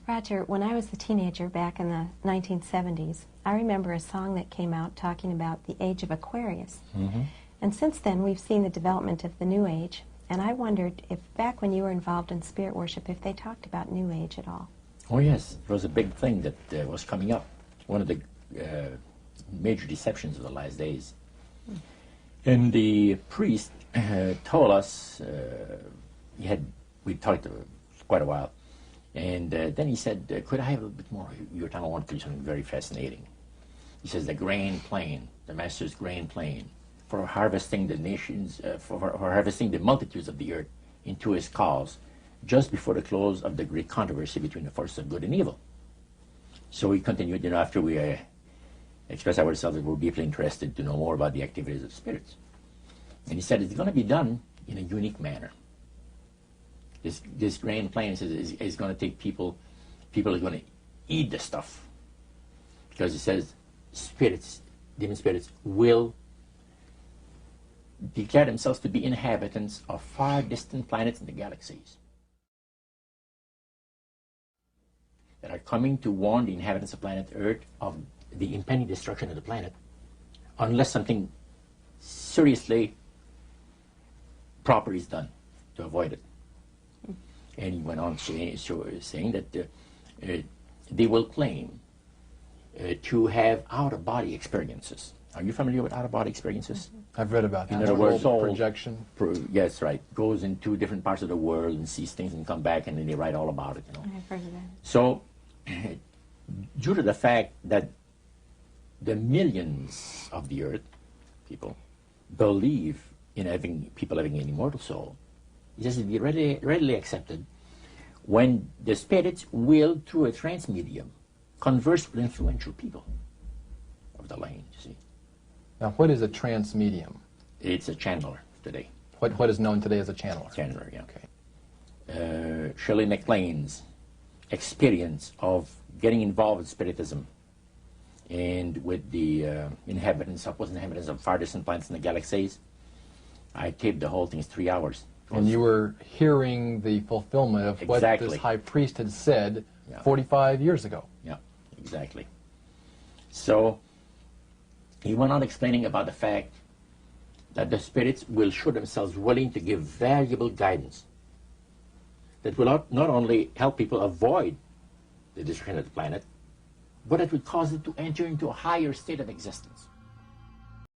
Roger, when I was a teenager back in the 1970s, I remember a song that came out talking about the age of Aquarius. Mm-hmm. And since then, we've seen the development of the New Age, and I wondered if back when you were involved in spirit worship, if they talked about New Age at all. Oh yes, it was a big thing that was coming up. One of the major deceptions of the last days. And the priest told us, we talked quite a while, and then he said, could I have a little bit more of your time? I want to do something very fascinating. He says, the grain plain, the master's grain plain, for harvesting the nations, for harvesting the multitudes of the earth into his cause, just before the close of the great controversy between the forces of good and evil. So we continued, after we expressed ourselves that we're deeply interested to know more about the activities of spirits. And he said it's going to be done in a unique manner. This grand plan is going to take people are going to eat the stuff. Because it says spirits, demon spirits, will declare themselves to be inhabitants of far distant planets in the galaxies that are coming to warn the inhabitants of planet Earth of the impending destruction of the planet unless something seriously proper is done to avoid it. And he went on saying that they will claim to have out-of-body experiences. Are you familiar with out-of-body experiences? I've read about that. In other words, soul projection. Yes, right. Goes into different parts of the world and sees things and come back, and then they write all about it. I've heard of that. So, due to the fact that the millions of the earth, people, believe in people having an immortal soul, it has to be readily accepted when the spirits will, through a trance medium, converse with influential people of the land, you see. Now, what is a trance medium? It's a channeler today. What is known today as a channeler? Channeler, yeah. Okay. Shirley MacLaine's experience of getting involved with spiritism and with the inhabitants of far distant planets in the galaxies, I taped the whole thing. It's 3 hours. And you were hearing the fulfillment of what this high priest had said 45 years ago. Yeah, exactly. So he went on explaining about the fact that the spirits will show themselves willing to give valuable guidance that will not only help people avoid the destruction of the planet, but it will cause them to enter into a higher state of existence.